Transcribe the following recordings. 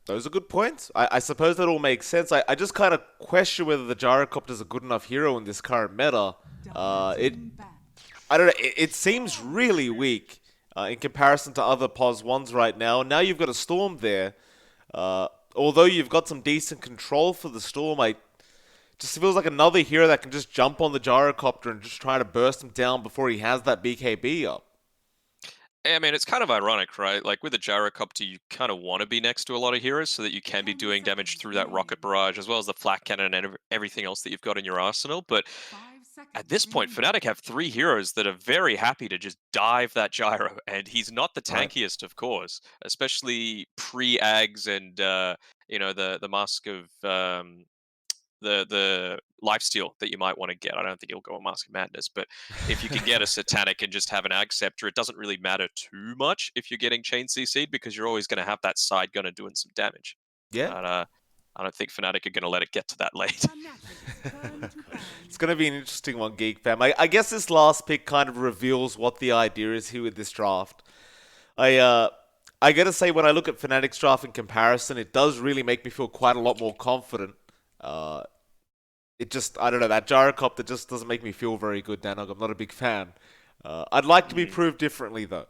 Those are good points. I suppose that all makes sense. I just kind of question whether the gyrocopter is a good enough hero in this current meta. It I don't know. It seems really weak in comparison to other POS ones right now. Now you've got a storm there. Although you've got some decent control for the storm, I just feels like another hero that can just jump on the gyrocopter and just try to burst him down before he has that BKB up. I mean, it's kind of ironic, right? Like with a gyrocopter, you kind of want to be next to a lot of heroes so that you can be 10 doing damage seconds through that rocket remaining. barrage, as well as the flak cannon and everything else that you've got in your arsenal. But 5 at seconds this point, remaining. Fnatic have three heroes that are very happy to just dive that gyro, and he's not the Right. tankiest, of course, especially pre-Ags and the Mask of the lifesteal that you might want to get. I don't think he'll go a Mask of Madness, but if you can get a Satanic and just have an Ag Scepter, it doesn't really matter too much if you're getting Chain CC'd because you're always going to have that side gunner doing some damage. Yeah. But I don't think Fnatic are going to let it get to that late. Fnatic's turn to It's ban. going to be an interesting one, GeekFam. I guess this last pick kind of reveals what the idea is here with this draft. I uh, I gotta say, when I look at Fnatic's draft in comparison, it does really make me feel quite a lot more confident. Uh, it just, I don't know, that gyrocopter just doesn't make me feel very good, Danog. I'm not a big fan. I'd like to be Mm. proved differently, though.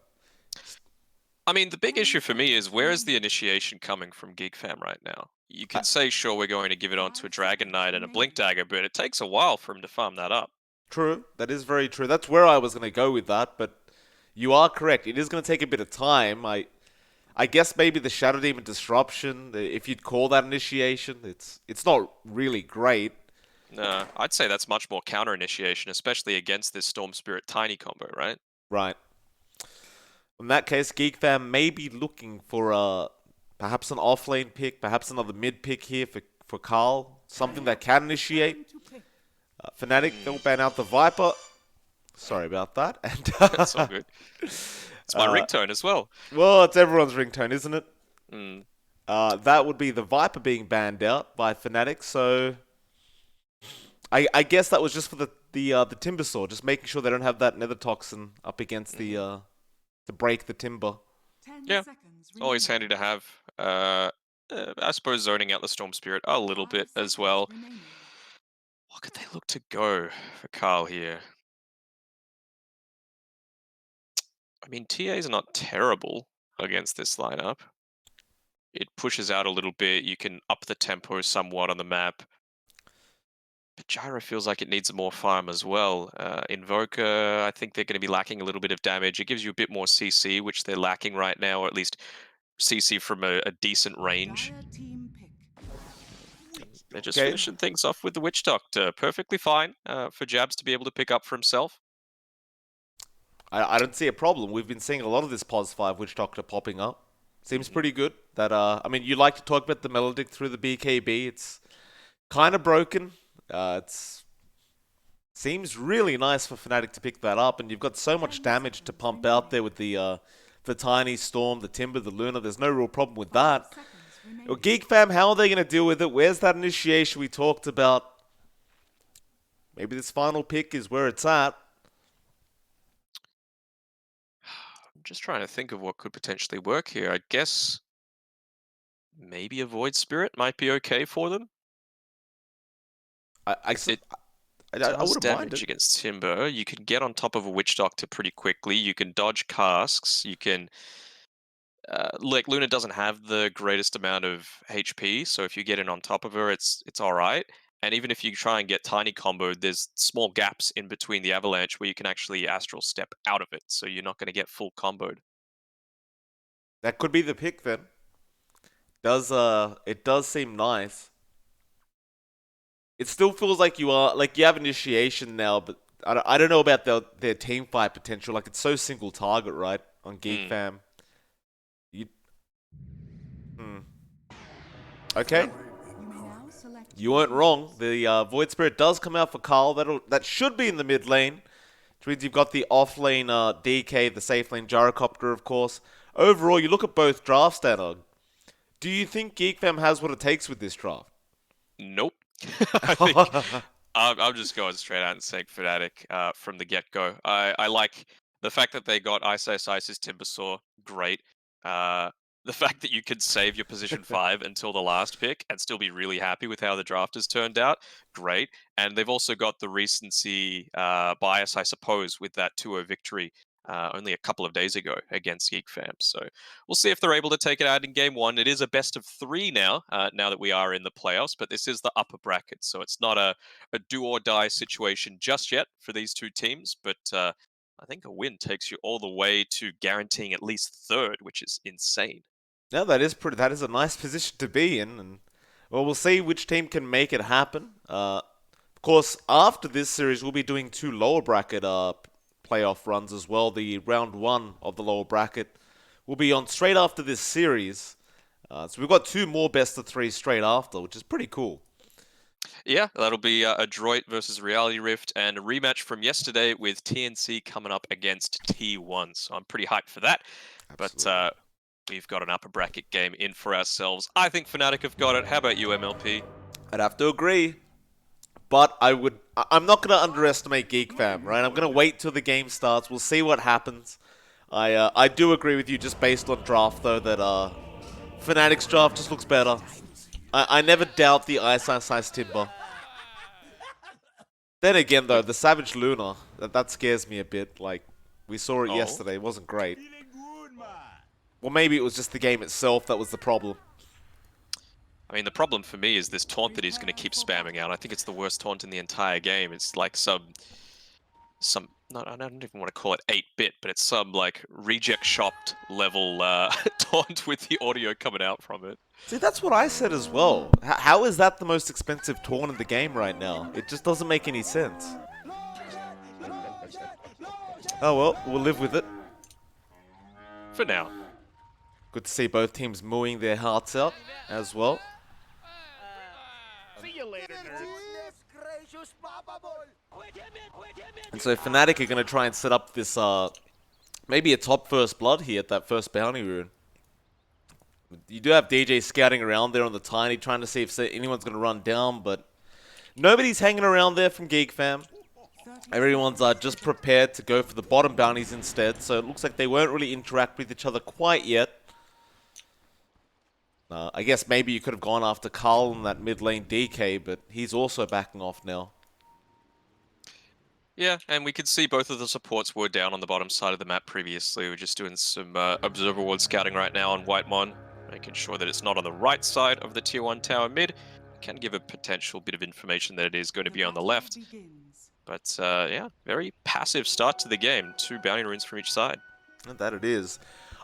I mean, the big 10 issue for me is seconds where is the remaining. initiation coming from GeekFam right now? You I, can say, sure, we're going to give it onto a 5 Dragon seconds Knight and a Blink remaining. Dagger, but it takes a while for him to farm that up. True, that is very true. That's where I was gonna go with that, but you are correct. It is gonna take a bit of time. I guess maybe the Shadow Demon disruption, if you'd call that initiation, it's not really great. I'd say that's much more counter initiation, especially against this Storm Spirit Tiny combo, right? Right. In that case, GeekFam may be looking for perhaps an offlane pick, perhaps another mid pick here for Carl, something that can initiate. Turn to pick. Fnatic, they'll ban out the Viper. Sorry about that. It's all And good. It's my uh, ringtone as well. well, it's everyone's ringtone, isn't it? Mm. That would be the Viper being banned out by Fnatic. So I guess that was just for the Timber Saw, just making sure they don't have that Nether Toxin up against the Mm. to break the Timber. 10 Yeah, seconds it's always remaining. handy to have. I suppose zoning out the Storm Spirit a little 5 bit as seconds well. remaining. What could they look to go for Carl here? I mean, TAs are not terrible against this lineup. It pushes out a little bit. You can up the tempo somewhat on the map. But Gyro feels like it needs more farm as well. Invoker, I think they're going to be lacking a little bit of damage. It gives you a bit more CC, which they're lacking right now, or at least CC from a decent range. Dire team pick. They're just Okay, finishing things off with the Witch Doctor. Perfectly fine for Jabs to be able to pick up for himself. I don't see a problem. We've been seeing a lot of this Pos 5 Witch Doctor popping up. Seems Hmm. pretty good. That I mean, you like to talk about the Melodic through the BKB. It's kind of broken. It's seems really nice for Fnatic to pick that up, and you've got so much 10 damage to seconds pump out remaining. there with the Tiny Storm, the Timber, the Luna. There's no real problem with 5 that. seconds Well, remaining. Geek Fam, how are they going to deal with it? Where's that initiation we talked about? Maybe this final pick is where it's at. I'm just trying to think of what could potentially work here. I guess maybe a Void Spirit might be okay for them. I, I, Because it I does wouldn't mind damage it. against Timber. You can get on top of a Witch Doctor pretty quickly. You can dodge casks. You can like Luna doesn't have the greatest amount of HP, so if you get in on top of her, it's all right. And even if you try and get tiny comboed, there's small gaps in between the avalanche where you can actually astral step out of it, so you're not going to get full comboed. That could be the pick then. Does it does seem nice. It still feels like you have initiation now, but I don't know about their team fight potential. Like it's so single target, right? On Geek Mm, Fam. You hmm. yep. Okay. You may now select You your weren't wrong. heroes. The Void Spirit does come out for Carl. That should be in the mid lane. Which means you've got the off lane DK, the safe lane Gyrocopter, of course. Overall, you look at both drafts, Danog. Do you think GeekFam has what it takes with this draft? Nope. I think I'm just going straight out and saying Fnatic from the get go. I like the fact that they got Isis Timbersaw, great. Uh, the fact that you could save your position 5 until the last pick and still be really happy with how the draft has turned out, great. And they've also got the recency bias, I suppose, with that 2-0 victory only a couple of days ago against GeekFam. So we'll see if they're able to take it out in game 1. It is a best of 3 now, now that we are in the playoffs, but this is the upper bracket, so it's not a do-or-die situation just yet for these two teams, but I think a win takes you all the way to guaranteeing at least 3rd, which is insane. Yeah, that is a nice position to be in, and well, we'll see which team can make it happen. Of course, after this series, we'll be doing 2 lower bracket playoff runs as well. The round 1 of the lower bracket will be on straight after this series. So we've got 2 more best of 3 straight after, which is pretty cool. Yeah, that'll be Adroit versus Reality Rift and a rematch from yesterday with TNC coming up against T1. So I'm pretty hyped for that. Absolutely. But we've got an upper bracket game in for ourselves. I think Fnatic have got it. How about you, MLP? I'd have to agree. But I'm not going to underestimate GeekFam, right? I'm going to wait till the game starts. We'll see what happens. I do agree with you just based on draft, though, that Fnatic's draft just looks better. I never doubt the Ice Timber. Then again, though, the Savage Luna, that scares me a bit. Like, we saw it yesterday. It wasn't great. Or maybe it was just the game itself that was the problem. I mean, the problem for me is this taunt that he's going to keep spamming out. I think it's the worst taunt in the entire game. It's like some I don't even want to call it 8-bit, but it's some like reject shopped level taunt with the audio coming out from it. See, that's what I said as well. How is that the most expensive taunt in the game right now? It just doesn't make any sense. Oh well, we'll live with it. For now. Good to see both teams mooing their hearts out as well. See you later, nerds. And so Fnatic are going to try and set up this, maybe a top first blood here at that first bounty rune. You do have DJ scouting around there on the Tiny, trying to see if anyone's going to run down, but nobody's hanging around there from GeekFam. Everyone's just prepared to go for the bottom bounties instead, so it looks like they won't really interact with each other quite yet. I guess maybe you could have gone after Carl in that mid lane DK, but he's also backing off now. Yeah, and we could see both of the supports were down on the bottom side of the map previously. We're just doing some observer ward scouting right now on Whitemon, making sure that it's not on the right side of the tier 1 tower mid. Can give a potential bit of information that it is going to be on the left. But yeah, very passive start to the game. 2 bounty runes from each side. And that it is.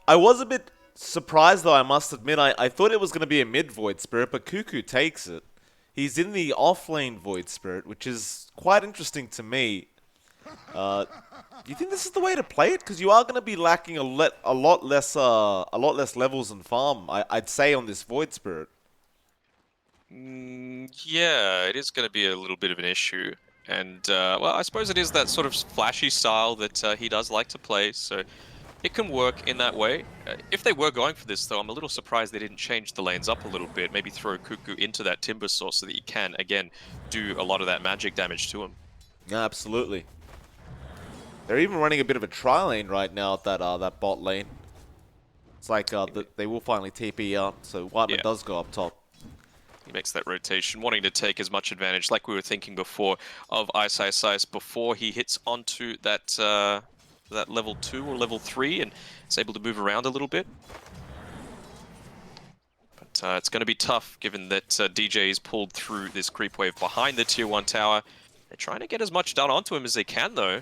I was a bit surprised, though, I must admit. I thought it was going to be a mid Void Spirit, but Cuckoo takes it. He's in the off-lane Void Spirit, which is quite interesting to me. Do you think this is the way to play it? Because you are going to be lacking a lot less levels in farm, I'd say, on this Void Spirit. Yeah, it is going to be a little bit of an issue. And, well, I suppose it is that sort of flashy style that he does like to play, so it can work in that way. If they were going for this, though, I'm a little surprised they didn't change the lanes up a little bit. Maybe throw Cuckoo into that Timber Source so that you can, again, do a lot of that magic damage to him. Yeah, absolutely. They're even running a bit of a tri lane right now at that bot lane. It's like they will finally TP out, so Whiteman does go up top. He makes that rotation, wanting to take as much advantage, like we were thinking before, of Ice before he hits onto that that level 2 or level 3 and is able to move around a little bit. But it's going to be tough, given that DJ is pulled through this creep wave behind the tier 1 tower. They're trying to get as much done onto him as they can, though.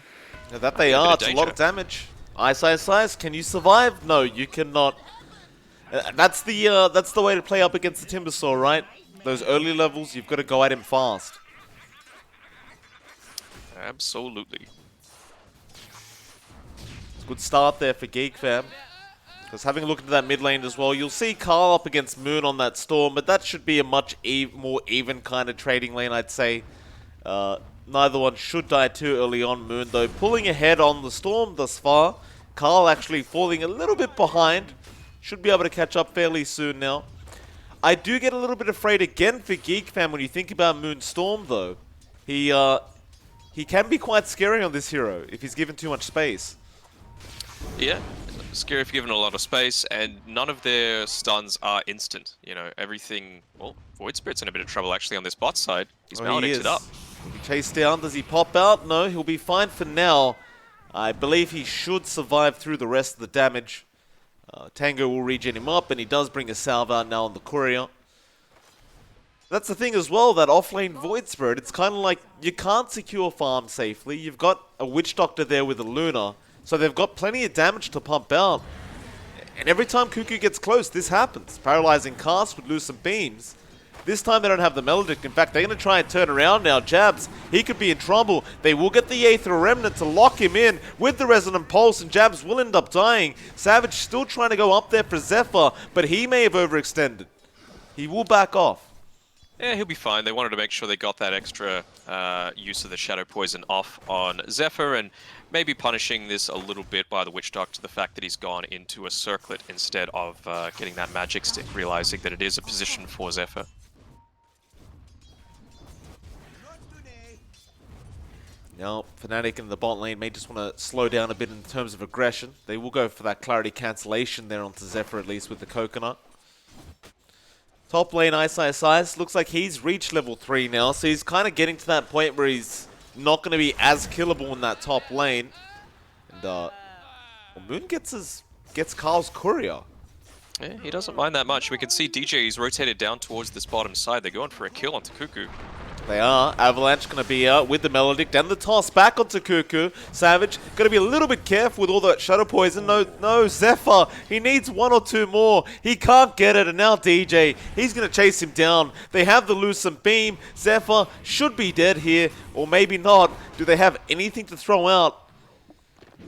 Yeah, that they are. It's a lot of damage. Ice, can you survive? No, you cannot. That's the way to play up against the Timbersaw, right? Those early levels, you've got to go at him fast. Absolutely. It's a good start there for GeekFam. Because having a look into that mid lane as well, you'll see Carl up against Moon on that Storm, but that should be a much more even kind of trading lane, I'd say. Neither one should die too early on. Moon, though, pulling ahead on the Storm thus far. Carl actually falling a little bit behind. Should be able to catch up fairly soon now. I do get a little bit afraid again for GeekFam when you think about Moonstorm, though. He can be quite scary on this hero if he's given too much space. Yeah, Scary if given a lot of space, and none of their stuns are instant. You know, everything... Well, Void Spirit's in a bit of trouble actually on this bot side. He's Oh, he Maledicted up. is. He chased down. Does he pop out? No, he'll be fine for now. I believe he should survive through the rest of the damage. Tango will regen him up, and he does bring a salve out now on the courier. That's the thing as well, that offlane Void Spirit, it's kind of like you can't secure farm safely. You've got a Witch Doctor there with a Luna, so they've got plenty of damage to pump out. And every time Cuckoo gets close, this happens. Paralyzing cast would lose some beams. This time they don't have the Melodic. In fact, they're going to try and turn around now. Jabs, he could be in trouble. They will get the Aether Remnant to lock him in with the Resonant Pulse, and Jabs will end up dying. Savage still trying to go up there for Zephyr, but he may have overextended. He will back off. Yeah, he'll be fine. They wanted to make sure they got that extra use of the Shadow Poison off on Zephyr, and maybe punishing this a little bit by the Witch Doctor, the fact that he's gone into a circlet instead of getting that Magic Stick, realizing that it is a position for Zephyr. Now, Fnatic in the bot lane may just want to slow down a bit in terms of aggression. They will go for that clarity cancellation there onto Zephyr, at least with the Coconut. Top lane Ice. Looks like he's reached level 3 now, so he's kind of getting to that point where he's not going to be as killable in that top lane. And well, Moon gets Carl's courier. Yeah, he doesn't mind that much. We can see DJ, he's rotated down towards this bottom side. They're going for a kill onto Cuckoo. They are. Avalanche going to be out with the Melodic. Then the toss back onto Cuckoo. Savage going to be a little bit careful with all that Shadow Poison. No, Zephyr. He needs 1 or 2 more. He can't get it. And now DJ, he's going to chase him down. They have the Lucent Beam. Zephyr should be dead here. Or maybe not. Do they have anything to throw out?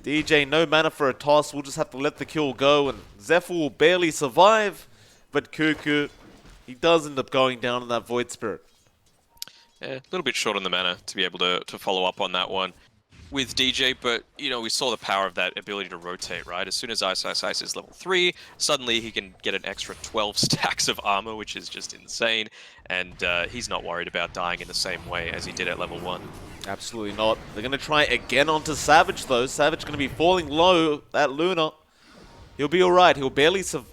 DJ, no mana for a toss. We'll just have to let the kill go. And Zephyr will barely survive. But Cuckoo, he does end up going down in that Void Spirit. Yeah, a little bit short on the mana to be able to follow up on that one with DJ, but, you know, we saw the power of that ability to rotate, right? As soon as Ice is level 3, suddenly he can get an extra 12 stacks of armor, which is just insane, and he's not worried about dying in the same way as he did at level 1. Absolutely not. They're going to try again onto Savage, though. Savage going to be falling low. That Luna, he'll be alright. He'll barely survive.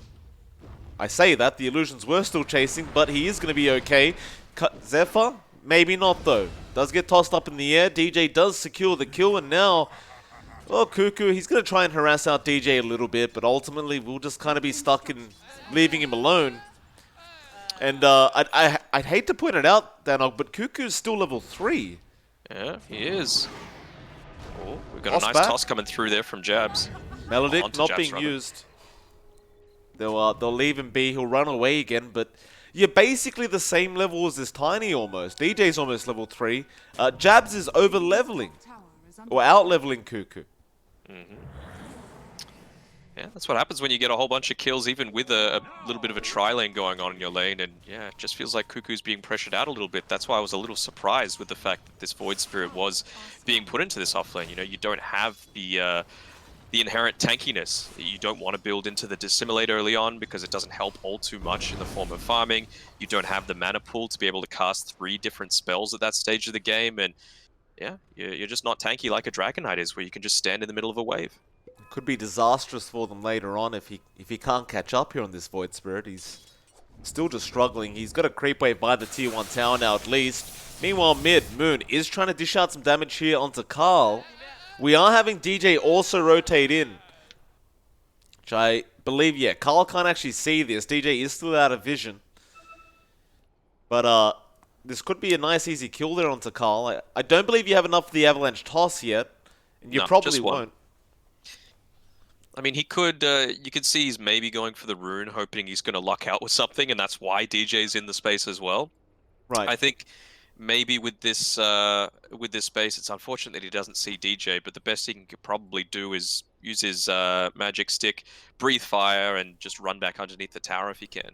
I say that, the illusions were still chasing, but he is going to be okay. Zephyr? Maybe not, though. Does get tossed up in the air. DJ does secure the kill, and now, well, Cuckoo, he's going to try and harass out DJ a little bit, but ultimately we'll just kind of be stuck in leaving him alone. And I'd hate to point it out, Danog, but Cuckoo's still level 3. Yeah, he is. Oh, we've got Toss a nice back. toss coming through there from Jabs. Melodic Onto not Jabs, being rather. used. They'll leave him be. He'll run away again, but you're basically the same level as this Tiny almost. DJ's almost level 3. Jabs is over-leveling, Tower is under or out-leveling Cuckoo. Yeah, that's what happens when you get a whole bunch of kills, even with a little bit of a tri-lane going on in your lane, and yeah, it just feels like Cuckoo's being pressured out a little bit. That's why I was a little surprised with the fact that this Void Spirit was being put into this offlane. You know, you don't have the inherent tankiness. You don't want to build into the Dissimulate early on because it doesn't help all too much in the form of farming. You don't have the mana pool to be able to cast 3 different spells at that stage of the game, and yeah, you're just not tanky like a Dragon Knight is, where you can just stand in the middle of a wave. Could be disastrous for them later on if he can't catch up here on this Void Spirit. He's still just struggling. He's got a creep wave by the tier 1 tower now at least. Meanwhile, mid, Moon is trying to dish out some damage here onto Carl. We are having DJ also rotate in, which I believe, yeah, Carl can't actually see this. DJ is still out of vision. But this could be a nice easy kill there onto Carl. I don't believe you have enough for the Avalanche toss yet, and you No, probably just one. won't. I mean, he could, you could see he's maybe going for the rune, hoping he's going to luck out with something, and that's why DJ's in the space as well. Right. I think maybe with this space, it's unfortunate that he doesn't see DJ, but the best he can probably do is use his magic stick, breathe fire, and just run back underneath the tower if he can.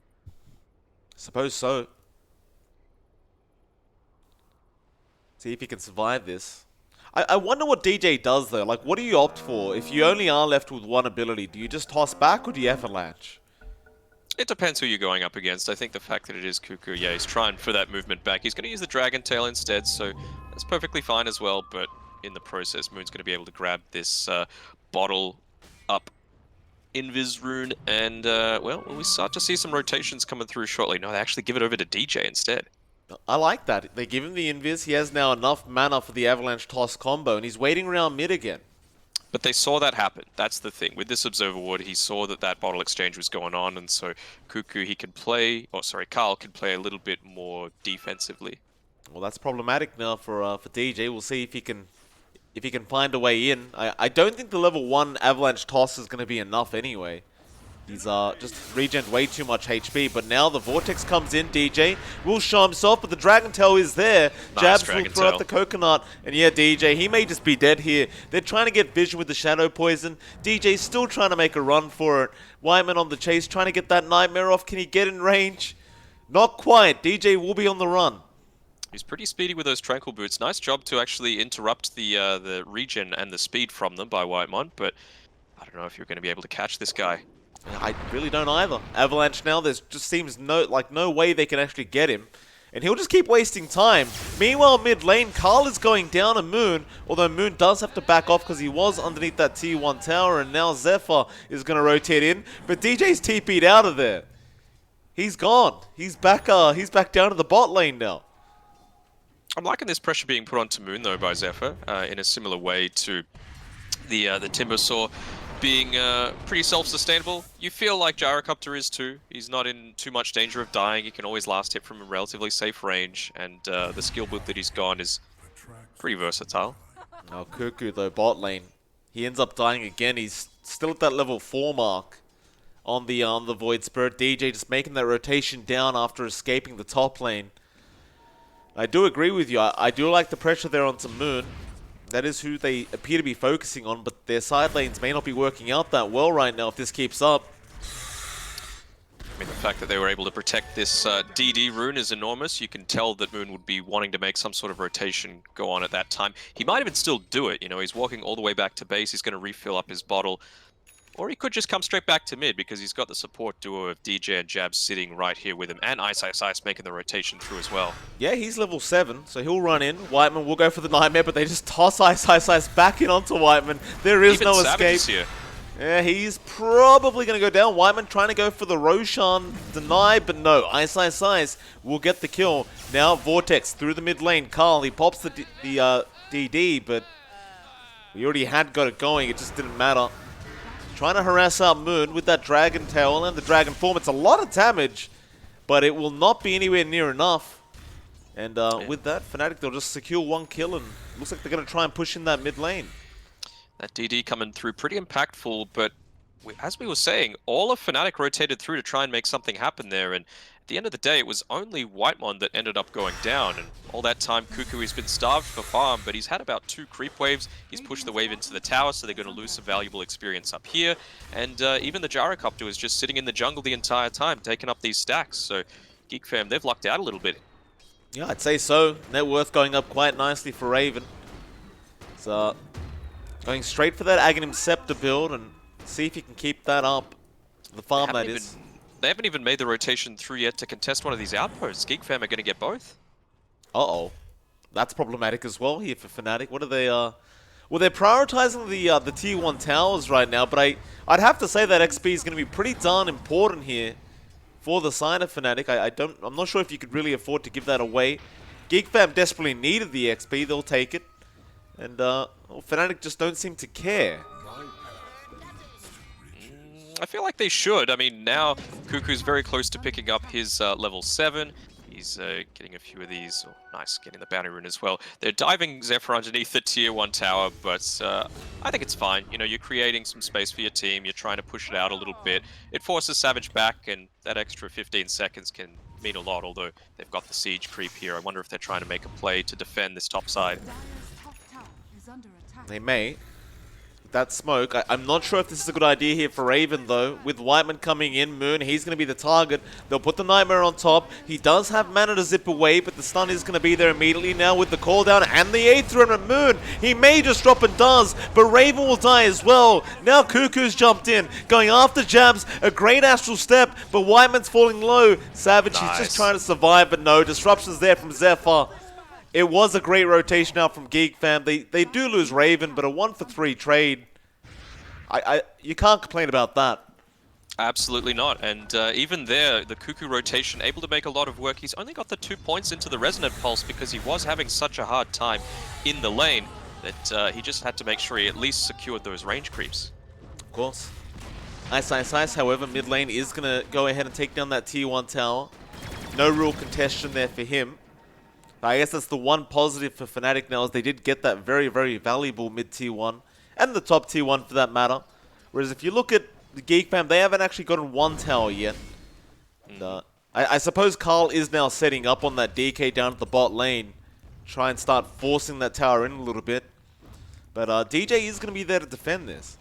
Suppose so. See if he can survive this. I wonder what DJ does though. Like, what do you opt for? If you only are left with one ability, do you just toss back or do you avalanche? It depends who you're going up against. I think the fact that it is Cuckoo, yeah, he's trying for that movement back. He's going to use the Dragon Tail instead, so that's perfectly fine as well, but in the process, Moon's going to be able to grab this bottle up Invis rune, and well, we start to see some rotations coming through shortly. No, they actually give it over to DJ instead. I like that. They give him the invis. He has now enough mana for the Avalanche Toss combo, and he's waiting around mid again. But they saw that happen. That's the thing. With this Observer Ward, he saw that that bottle exchange was going on, and so Cuckoo, he could play, or sorry, Carl could play a little bit more defensively. Well, that's problematic now for DJ. We'll see if he can find a way in. I don't think the level 1 Avalanche Toss is going to be enough anyway. He's just regened way too much HP, but now the Vortex comes in. DJ will show himself, but the Dragon Tail is there. Nice Jabs Dragon will throw out Tail. the Coconut, and yeah, DJ, he may just be dead here. They're trying to get vision with the Shadow Poison. DJ's still trying to make a run for it. Wyman on the chase, trying to get that Nightmare off. Can he get in range? Not quite. DJ will be on the run. He's pretty speedy with those Tranquil Boots. Nice job to actually interrupt the regen and the speed from them by Whitemon, but I don't know if you're going to be able to catch this guy. I really don't either. Avalanche now, there just seems no way they can actually get him. And he'll just keep wasting time. Meanwhile, mid lane, Carl is going down a Moon, although Moon does have to back off because he was underneath that tier 1 tower, and now Zephyr is going to rotate in. But DJ's TP'd out of there. He's gone. He's back down to the bot lane now. I'm liking this pressure being put onto Moon, though, by Zephyr, in a similar way to the Timbersaw being pretty self-sustainable. You feel like Gyrocopter is too. He's not in too much danger of dying. He can always last hit from a relatively safe range, and the skill book that he's gone is pretty versatile. Oh, Cuckoo, though, bot lane. He ends up dying again. He's still at that level 4 mark on the Void Spirit. DJ just making that rotation down after escaping the top lane. I do agree with you. I do like the pressure there onto Moon. That is who they appear to be focusing on, but their side lanes may not be working out that well right now if this keeps up. I mean, the fact that they were able to protect this DD rune is enormous. You can tell that Moon would be wanting to make some sort of rotation go on at that time. He might even still do it. You know, he's walking all the way back to base. He's going to refill up his bottle. Or he could just come straight back to mid because he's got the support duo of DJ and Jab sitting right here with him, and Ice making the rotation through as well. Yeah, he's level 7, so he'll run in. Whiteman will go for the Nightmare, but they just toss Ice back in onto Whiteman. There is Even no Savage escape. is here. Yeah, he's probably going to go down. Whiteman trying to go for the Roshan deny, but no. Ice will get the kill. Now Vortex through the mid lane. Carl, he pops the DD, but we already had got it going. It just didn't matter. Trying to harass out Moon with that Dragon Tail and the Dragon Form. It's a lot of damage, but it will not be anywhere near enough. And with that, Fnatic, they'll just secure 1 kill, and looks like they're going to try and push in that mid lane. That DD coming through pretty impactful, but as we were saying, all of Fnatic rotated through to try and make something happen there, and at the end of the day, it was only Whitemon that ended up going down, and all that time, Cuckoo has been starved for farm, but he's had about 2 creep waves. He's pushed the wave into the tower, so they're going to lose some valuable experience up here, and even the Gyrocopter is just sitting in the jungle the entire time, taking up these stacks, so GeekFam, they've lucked out a little bit. Yeah, I'd say so. Net worth going up quite nicely for Raven. So, going straight for that Aghanim Scepter build and see if he can keep that up. The farm, that is. They haven't even made the rotation through yet to contest one of these outposts. GeekFam are going to get both. Uh-oh. That's problematic as well here for Fnatic. What are they, well, they're prioritizing the tier 1 towers right now, but I'd have to say that XP is going to be pretty darn important here for the side of Fnatic. I'm not sure if you could really afford to give that away. GeekFam desperately needed the XP. They'll take it. And, well, Fnatic just don't seem to care. I feel like they should. I mean, now Cuckoo's very close to picking up his level 7. He's getting a few of these. Oh, nice, getting the bounty rune as well. They're diving Zephyr underneath the tier 1 tower, but I think it's fine. You know, you're creating some space for your team. You're trying to push it out a little bit. It forces Savage back, and that extra 15 seconds can mean a lot, although they've got the siege creep here. I wonder if they're trying to make a play to defend this top side. They may. That smoke. I'm not sure if this is a good idea here for Raven, though. With Whiteman coming in, Moon, he's going to be the target. They'll put the Nightmare on top. He does have mana to zip away, but the stun is going to be there immediately now with the call down and the Aether and Moon. He may just drop and does, but Raven will die as well. Now Cuckoo's jumped in, going after Jabs. A great astral step, but Whiteman's falling low. Savage, Nice. he's just trying to survive, but no. Disruptions there from Zephyr. It was a great rotation out from GeekFam. They do lose Raven, but a 1-for-3 trade. You can't complain about that. Absolutely not. And even there, the Cuckoo rotation able to make a lot of work. He's only got the 2 points into the Resonant Pulse because he was having such a hard time in the lane that he just had to make sure he at least secured those range creeps. Of course. Ice, however, mid lane is going to go ahead and take down that tier 1 tower. No real contention there for him. I guess that's the one positive for Fnatic now, is they did get that very, very valuable mid tier 1, and the top tier 1 for that matter. Whereas if you look at the GeekFam, they haven't actually gotten one tower yet. And, I suppose Carl is now setting up on that DK down at the bot lane, try and start forcing that tower in a little bit. But DJ is going to be there to defend this.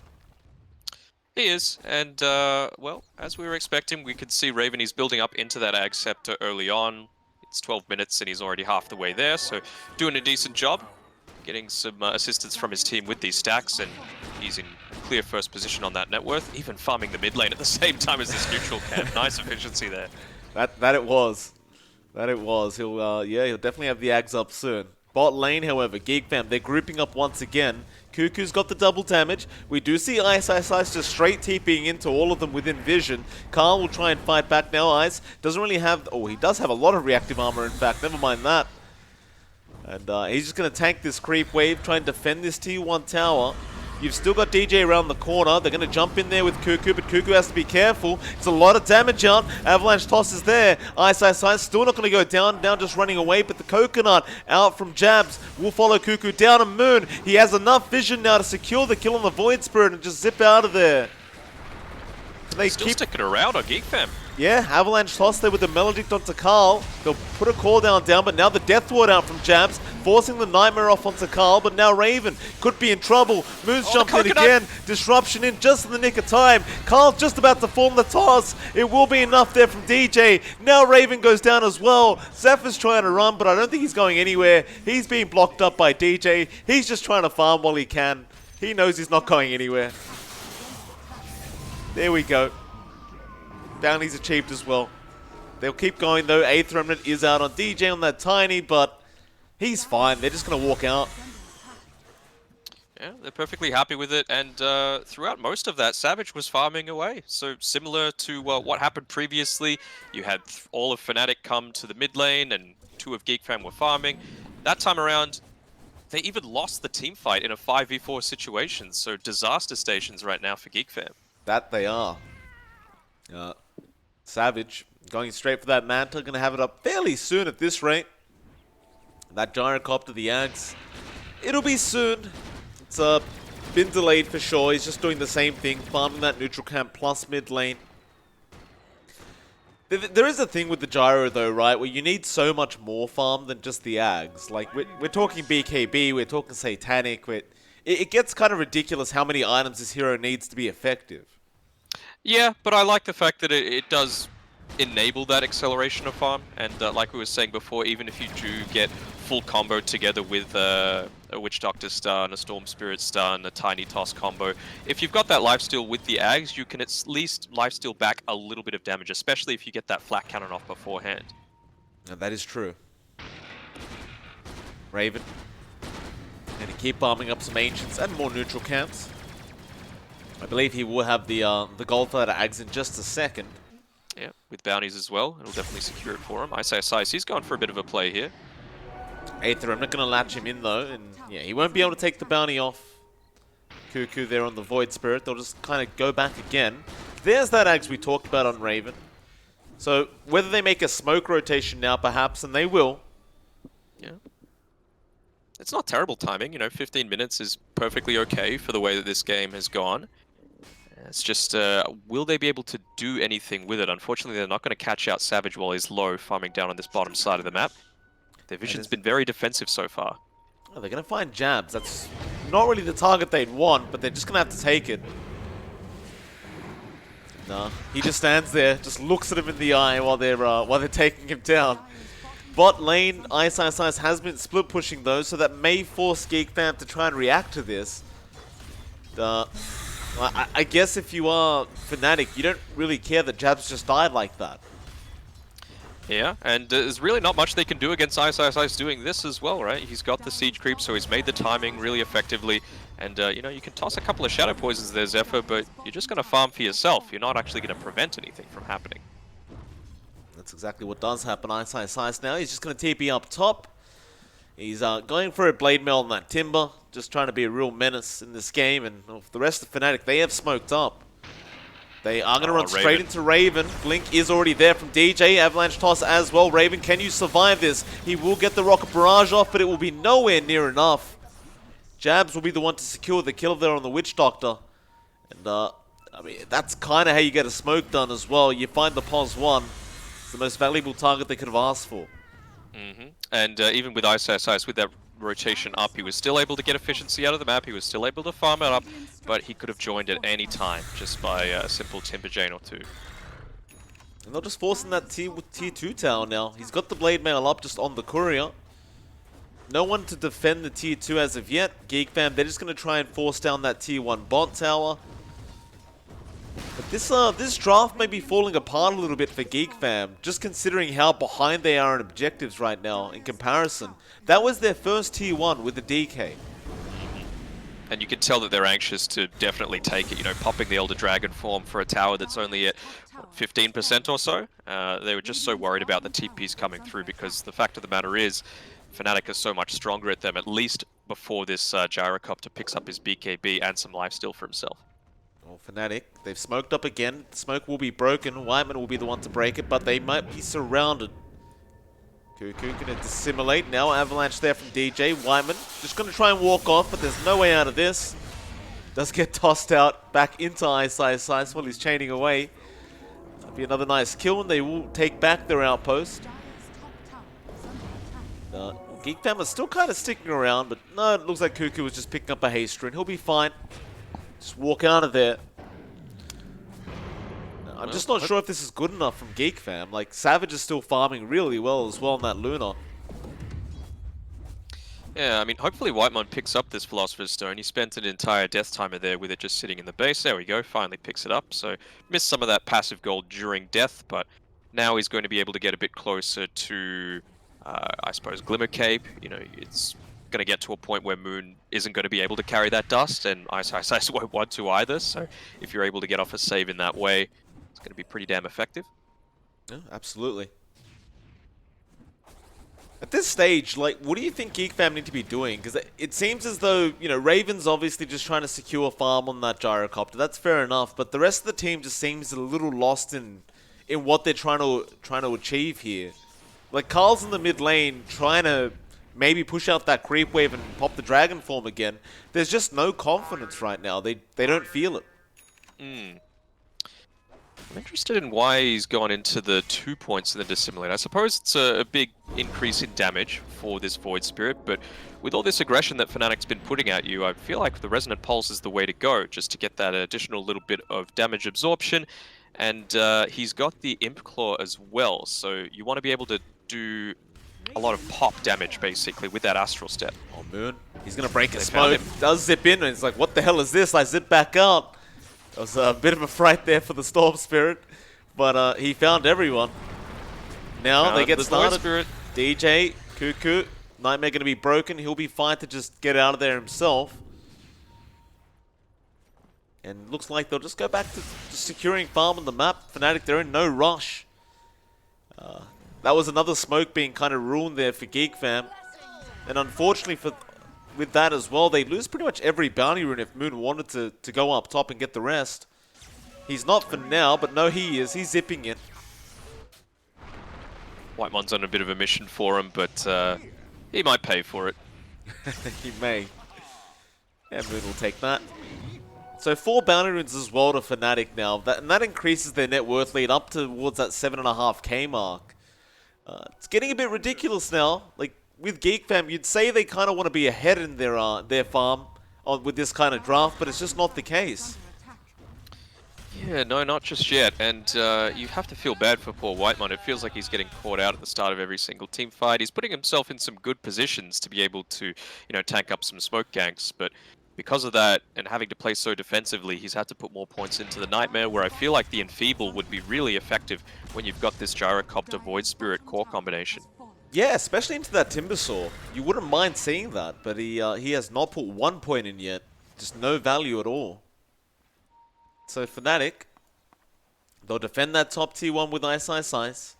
He is, and well, as we were expecting, we could see Raven, he's building up into that Ag Scepter early on. It's 12 minutes and he's already half the way there, so doing a decent job. Getting some assistance from his team with these stacks, and he's in clear first position on that net worth, even farming the mid lane at the same time as this neutral camp. Nice efficiency there. That it was. That it was. He'll definitely have the Ags up soon. Bot lane, however, GeekFam, they're grouping up once again. Cuckoo's got the double damage. We do see Ice just straight TPing into all of them within vision. Carl will try and fight back now. Ice doesn't really have... Oh, he does have a lot of reactive armor, in fact. Never mind that. And he's just going to tank this creep wave, try and defend this tier 1 tower. You've still got DJ around the corner. They're going to jump in there with Cuckoo, but Cuckoo has to be careful. It's a lot of damage out. Avalanche toss is there. Ice still not going to go down. Now just running away, but the Coconut out from Jabs will follow Cuckoo down a Moon. He has enough vision now to secure the kill on the Void Spirit and just zip out of there. They still sticking around on GeekFam. Yeah, Avalanche toss there with the Melodic onto Carl. They'll put a call down, but now the Death Ward out from Jabs, forcing the Nightmare off onto Carl, but now Raven could be in trouble. Moon's jumping in again. Disruption in just in the nick of time. Carl's just about to form the toss. It will be enough there from DJ. Now Raven goes down as well. Zephyr's trying to run, but I don't think he's going anywhere. He's being blocked up by DJ. He's just trying to farm while he can. He knows he's not going anywhere. There we go. Bounty's achieved as well. They'll keep going though. 8th Remnant is out on DJ on that Tiny, but he's fine. They're just going to walk out. Yeah, they're perfectly happy with it, and throughout most of that, Savage was farming away. So similar to what happened previously, you had all of Fnatic come to the mid lane, and 2 of GeekFam were farming. That time around, they even lost the team fight in a 5v4 situation, so disaster stations right now for GeekFam. That they are. Savage going straight for that Manta, going to have it up fairly soon at this rate. That Gyrocopter, the Ags, it'll be soon. It's been delayed for sure. He's just doing the same thing, farming that neutral camp plus mid lane. There is a thing with the Gyro though, right, where you need so much more farm than just the Ags. Like, we're talking BKB, we're talking Satanic, it gets kind of ridiculous how many items this hero needs to be effective. Yeah, but I like the fact that it does enable that acceleration of farm, and like we were saying before, even if you do get full combo together with a Witch Doctor stun, a Storm Spirit stun, a Tiny Toss combo, if you've got that lifesteal with the Ags, you can at least lifesteal back a little bit of damage, especially if you get that flat cannon off beforehand. And that is true. Raven. And to keep farming up some Ancients and more neutral camps. I believe he will have the gold for that Ags in just a second. Yeah, with bounties as well. It'll definitely secure it for him. Ice, he's going for a bit of a play here. Aether, I'm not going to latch him in though, and yeah, he won't be able to take the bounty off Cuckoo there on the Void Spirit. They'll just kind of go back again. There's that Ags we talked about on Raven. So whether they make a smoke rotation now perhaps, and they will. Yeah. It's not terrible timing, you know, 15 minutes is perfectly okay for the way that this game has gone. It's just, will they be able to do anything with it? Unfortunately, they're not going to catch out Savage while he's low, farming down on this bottom side of the map. Their vision's been very defensive so far. Oh, they're going to find Jabs. That's not really the target they'd want, but they're just going to have to take it. Nah, he just stands there, just looks at him in the eye while they're taking him down. Bot lane, Ice has been split pushing though, so that may force GeekFam to try and react to this. I guess if you are Fnatic, you don't really care that Jabs just died like that. Yeah, and there's really not much they can do against Ice doing this as well, right? He's got the siege creep, so he's made the timing really effectively. And, you know, you can toss a couple of shadow poisons there, Zephyr, but you're just going to farm for yourself. You're not actually going to prevent anything from happening. That's exactly what does happen. Ice now. He's just going to TP up top. He's going for a blade mail on that Timber, just trying to be a real menace in this game. And the rest of Fnatic, they have smoked up. They are going to run straight into Raven. Blink is already there from DJ. Avalanche toss as well. Raven, can you survive this? He will get the Rocket Barrage off, but it will be nowhere near enough. Jabs will be the one to secure the kill there on the Witch Doctor. And, I mean, that's kind of how you get a smoke done as well. You find the Pos 1. It's the most valuable target they could have asked for. And even with Ice, with that rotation up, he was still able to get efficiency out of the map. He was still able to farm it up, but he could have joined at any time just by a simple Timber Chain or two. And they're just forcing that tier 2 tower now. He's got the blade mail up just on the courier. No one to defend the tier 2 as of yet. GeekFam, they're just going to try and force down that tier 1 bot tower. But this draft may be falling apart a little bit for GeekFam, just considering how behind they are in objectives right now in comparison. That was their first tier 1 with the DK. And you can tell that they're anxious to definitely take it, you know, popping the Elder Dragon form for a tower that's only at 15% or so. They were just so worried about the TPs coming through because the fact of the matter is, Fnatic is so much stronger at them, at least before this Gyrocopter picks up his BKB and some lifesteal for himself. Well, Fnatic, they've smoked up again. The smoke will be broken. Whiteman will be the one to break it, but they might be surrounded. Cuckoo going to dissimulate. Now Avalanche there from DJ. Whiteman just going to try and walk off, but there's no way out of this. Does get tossed out back into Ice while he's chaining away. That'll be another nice kill, and they will take back their outpost. GeekFam is still kind of sticking around, but no, it looks like Cuckoo was just picking up a haste rune. He'll be fine. Just walk out of there. I'm just not sure if this is good enough from GeekFam. Like, Savage is still farming really well as well on that Luna. Yeah, I mean, hopefully Whitemon picks up this Philosopher's Stone. He spent an entire Death Timer there with it just sitting in the base. There we go, finally picks it up. So, missed some of that passive gold during Death, but now he's going to be able to get a bit closer to, I suppose, Glimmer Cape. You know, it's going to get to a point where Moon isn't going to be able to carry that dust, and Ice won't want to either. So, if you're able to get off a save in that way, it's going to be pretty damn effective. Yeah, absolutely. At this stage, like, what do you think GeekFam need to be doing? Because it seems as though, you know, Raven's obviously just trying to secure farm on that Gyrocopter. That's fair enough, but the rest of the team just seems a little lost in what they're trying to achieve here. Like, Carl's in the mid lane trying to maybe push out that creep wave and pop the dragon form again. There's just no confidence right now. They don't feel it. I'm interested in why he's gone into the 2 points in the Dissimulate. I suppose it's a big increase in damage for this Void Spirit, but with all this aggression that Fnatic's been putting at you, I feel like the Resonant Pulse is the way to go, just to get that additional little bit of damage absorption. And he's got the Imp Claw as well, so you want to be able to do a lot of pop damage, basically, with that Astral Step. Oh, Moon. He's going to break his smoke. Does zip in, and it's like, what the hell is this? I zip back out. It was a bit of a fright there for the Storm Spirit, but he found everyone. Now they get started. Spirit. DJ, Cuckoo, Nightmare going to be broken. He'll be fine to just get out of there himself. And looks like they'll just go back to securing farm on the map. Fnatic, they're in no rush. That was another smoke being kind of ruined there for GeekFam. And unfortunately with that as well, they lose pretty much every bounty rune if Moon wanted to go up top and get the rest. He's not for now, but no, he is. He's zipping it. Whitemon's on a bit of a mission for him, but he might pay for it. He may. Yeah, Moon will take that. So 4 bounty runes as well to Fnatic now, and that increases their net worth lead up towards that 7.5k mark. It's getting a bit ridiculous now. Like, with GeekFam, you'd say they kind of want to be ahead in their farm with this kind of draft, but it's just not the case. Yeah, no, not just yet. And you have to feel bad for poor Whitemon. It feels like he's getting caught out at the start of every single team fight. He's putting himself in some good positions to be able to, you know, tank up some smoke ganks, but because of that, and having to play so defensively, he's had to put more points into the Nightmare, where I feel like the Enfeeble would be really effective when you've got this Gyrocopter Void Spirit core combination. Yeah, especially into that Timbersaw. You wouldn't mind seeing that, but he has not put 1 point in yet. Just no value at all. So Fnatic, they'll defend that top tier 1 with Ice Ice Ice.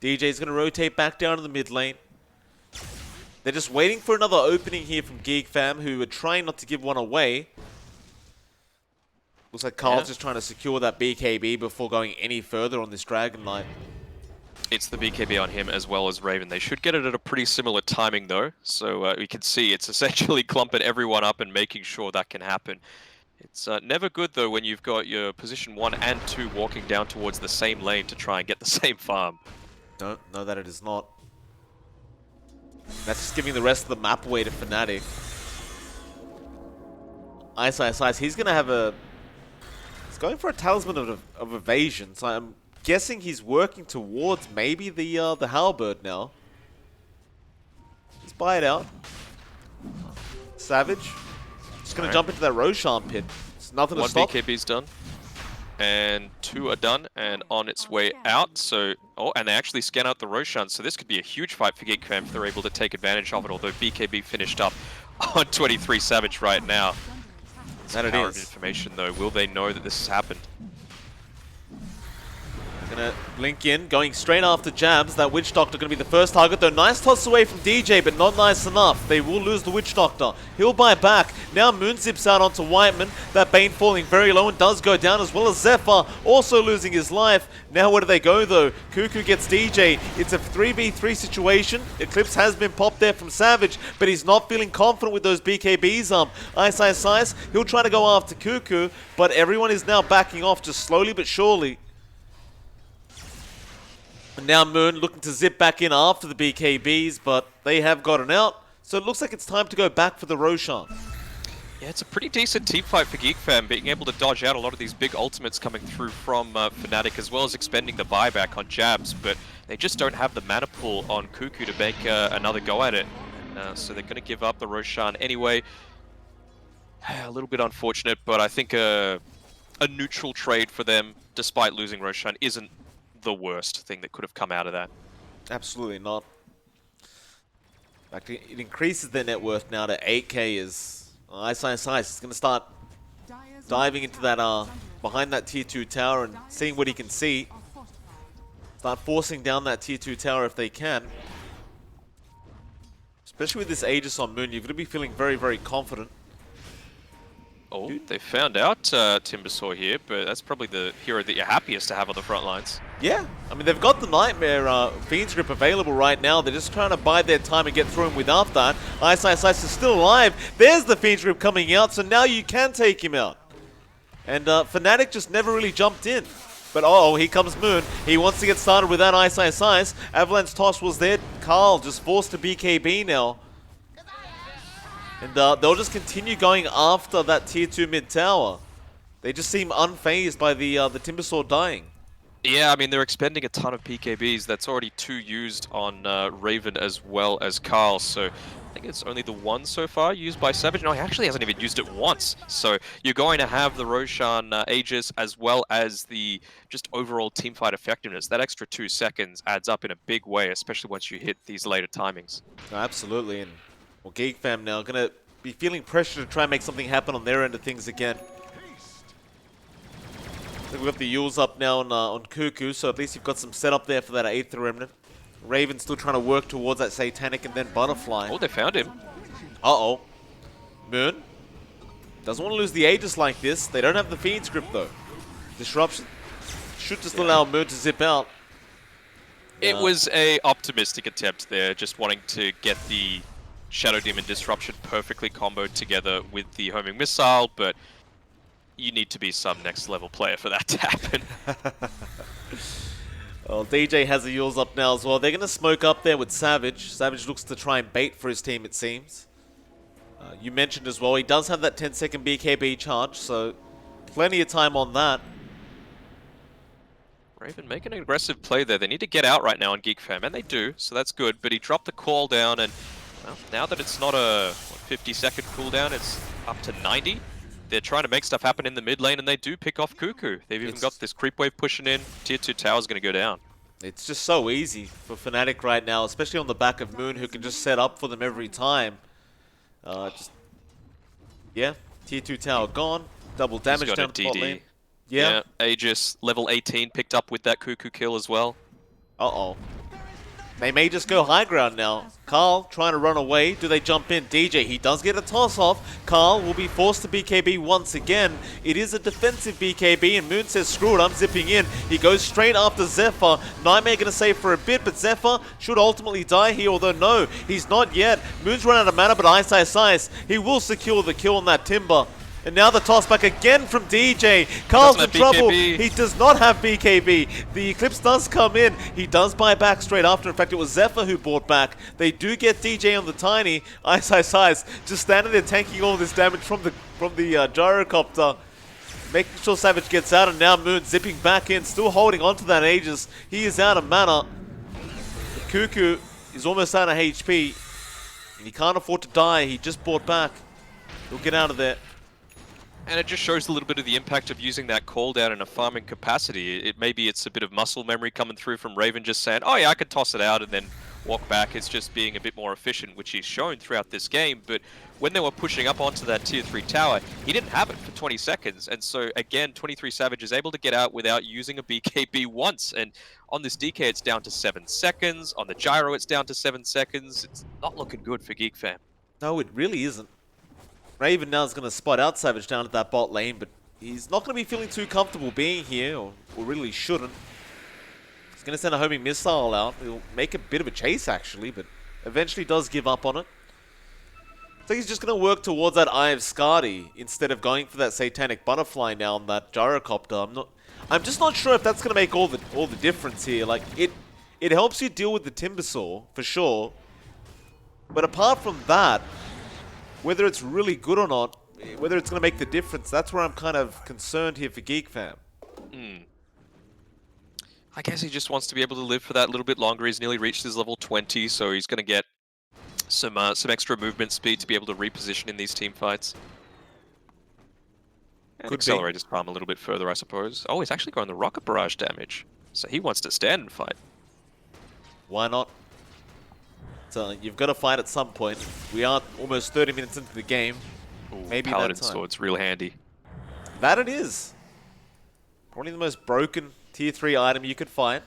DJ's going to rotate back down to the mid lane. They're just waiting for another opening here from GeekFam, who are trying not to give one away. Looks like Carl's just trying to secure that BKB before going any further on this Dragon Knight. It's the BKB on him as well as Raven. They should get it at a pretty similar timing though, so we can see it's essentially clumping everyone up and making sure that can happen. It's never good though when you've got your position 1 and 2 walking down towards the same lane to try and get the same farm. No, that it is not. That's just giving the rest of the map away to Fnatic. Ice Ice Ice, he's going to have a... He's going for a Talisman of Evasion, so I'm guessing he's working towards maybe the Halberd now. Let's buy it out. Savage. Just going to jump into that Roshan pit. It's nothing to stop. One BKB's done. And 2 are done and on its way out. So, and they actually scan out the Roshan. So this could be a huge fight for GeekFam if they're able to take advantage of it. Although BKB finished up on 23 Savage right now. That it is. Information though. Will they know that this has happened? Gonna blink in, going straight after Jabs. That Witch Doctor gonna be the first target though. Nice toss away from DJ, but not nice enough. They will lose the Witch Doctor. He'll buy back. Now Moon zips out onto Whiteman. That Bane falling very low and does go down, as well as Zephyr also losing his life. Now where do they go though? Cuckoo gets DJ. It's a 3v3 situation. Eclipse has been popped there from Savage, but he's not feeling confident with those BKBs. Ice Ice Ice, he'll try to go after Cuckoo, but everyone is now backing off just slowly but surely. And now Moon looking to zip back in after the BKBs, but they have gotten out. So it looks like it's time to go back for the Roshan. Yeah, it's a pretty decent team fight for GeekFam, being able to dodge out a lot of these big ultimates coming through from Fnatic, as well as expending the buyback on Jabs, but they just don't have the mana pool on Cuckoo to make another go at it. So they're going to give up the Roshan anyway. A little bit unfortunate, but I think a neutral trade for them, despite losing Roshan, isn't the worst thing that could have come out of that. Absolutely not. In fact, it increases their net worth now to 8k as Ice Ice Ice is going to start diving into that, behind that tier 2 tower and seeing what he can see. Start forcing down that tier 2 tower if they can. Especially with this Aegis on Moon, you're going to be feeling very, very confident. Oh, they found out Timbersaw here, but that's probably the hero that you're happiest to have on the front lines. Yeah, I mean, they've got the Nightmare Fiend's Grip available right now. They're just trying to bide their time and get through him without that. Ice Ice Ice is still alive. There's the Fiend's Grip coming out, so now you can take him out. And Fnatic just never really jumped in. But oh, here comes Moon. He wants to get started with that Ice Ice Ice. Avalanche Toss was there. Carl just forced to BKB now. And they'll just continue going after that tier 2 mid tower. They just seem unfazed by the Timbersaw dying. Yeah, I mean, they're expending a ton of PKBs. That's already 2 used on Raven as well as Carl. So I think it's only the 1 so far used by Savage. No, he actually hasn't even used it once. So you're going to have the Roshan Aegis as well as the just overall teamfight effectiveness. That extra 2 seconds adds up in a big way, especially once you hit these later timings. No, absolutely. And well, GeekFam now going to be feeling pressure to try and make something happen on their end of things again. We've got the Yules up now on Cuckoo, so at least you've got some setup there for that 8th Remnant. Raven still trying to work towards that Satanic and then Butterfly. Oh, they found him. Uh-oh. Moon doesn't want to lose the Aegis like this. They don't have the Fiend's Grip though. Disruption should just allow Moon to zip out. It was a optimistic attempt there, just wanting to get the Shadow Demon Disruption perfectly comboed together with the homing missile, but you need to be some next level player for that to happen. Well, DJ has the Yules up now as well. They're going to smoke up there with Savage. Savage looks to try and bait for his team, it seems. You mentioned as well, he does have that 10-second BKB charge, so plenty of time on that. Raven making an aggressive play there. They need to get out right now on GeekFam, and they do, so that's good. But he dropped the call down, and well, now that it's not a 50-second cooldown, it's up to 90. They're trying to make stuff happen in the mid lane, and they do pick off Cuckoo. They've even got this creep wave pushing in. Tier 2 tower's going to go down. It's just so easy for Fnatic right now, especially on the back of Moon, who can just set up for them every time. Yeah, tier 2 tower gone. Double damage He's got down a the bot DD. lane. Yeah, Aegis, level 18, picked up with that Cuckoo kill as well. Uh-oh. They may just go high ground now. Carl trying to run away. Do they jump in? DJ, he does get a toss off. Carl will be forced to BKB once again. It is a defensive BKB, and Moon says, screw it, I'm zipping in. He goes straight after Zephyr. Nightmare going to save for a bit, but Zephyr should ultimately die here, although no, he's not yet. Moon's run out of mana, but Ice. He will secure the kill on that Timber. And now the toss back again from DJ. Carl's in trouble. He does not have BKB. The Eclipse does come in. He does buy back straight after. In fact, it was Zephyr who bought back. They do get DJ on the Tiny. Ice. Just standing there tanking all this damage from the gyrocopter. Making sure Savage gets out, and now Moon zipping back in. Still holding onto that Aegis. He is out of mana. But Cuckoo is almost out of HP. And he can't afford to die. He just bought back. He'll get out of there. And it just shows a little bit of the impact of using that cooldown in a farming capacity. Maybe it's a bit of muscle memory coming through from Raven just saying, oh yeah, I can toss it out and then walk back. It's just being a bit more efficient, which he's shown throughout this game. But when they were pushing up onto that tier 3 tower, he didn't have it for 20 seconds. And so again, 23 Savage is able to get out without using a BKB once. And on this DK, it's down to 7 seconds. On the gyro, it's down to 7 seconds. It's not looking good for GeekFam. No, it really isn't. Raven now is going to spot out Savage down at that bot lane, but he's not going to be feeling too comfortable being here, or really shouldn't. He's going to send a homing missile out. He'll make a bit of a chase, actually, but eventually does give up on it. So he's just going to work towards that Eye of Skadi instead of going for that Satanic Butterfly now on that gyrocopter. I'm just not sure if that's going to make all the difference here. Like, it helps you deal with the Timbersaw, for sure. But apart from that, whether it's really good or not, whether it's going to make the difference, that's where I'm kind of concerned here for GeekFam. I guess he just wants to be able to live for that little bit longer. He's nearly reached his level 20, so he's going to get some extra movement speed to be able to reposition in these team fights. And Could accelerate his farm a little bit further, I suppose. Oh, he's actually going the rocket barrage damage, so he wants to stand and fight. Why not? So you've got to fight at some point. We are almost 30 minutes into the game. Ooh, Maybe Paladin that time. Sword's real handy. That it is. Probably the most broken tier 3 item you could find.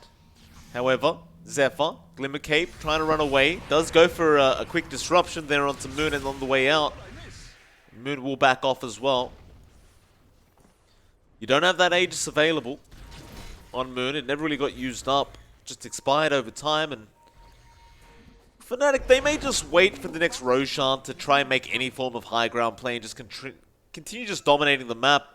However, Zephyr, Glimmer Cape, trying to run away. Does go for a quick disruption there onto Moon, and on the way out, Moon will back off as well. You don't have that Aegis available on Moon. It never really got used up. Just expired over time, and Fnatic, they may just wait for the next Roshan to try and make any form of high ground play and just continue just dominating the map.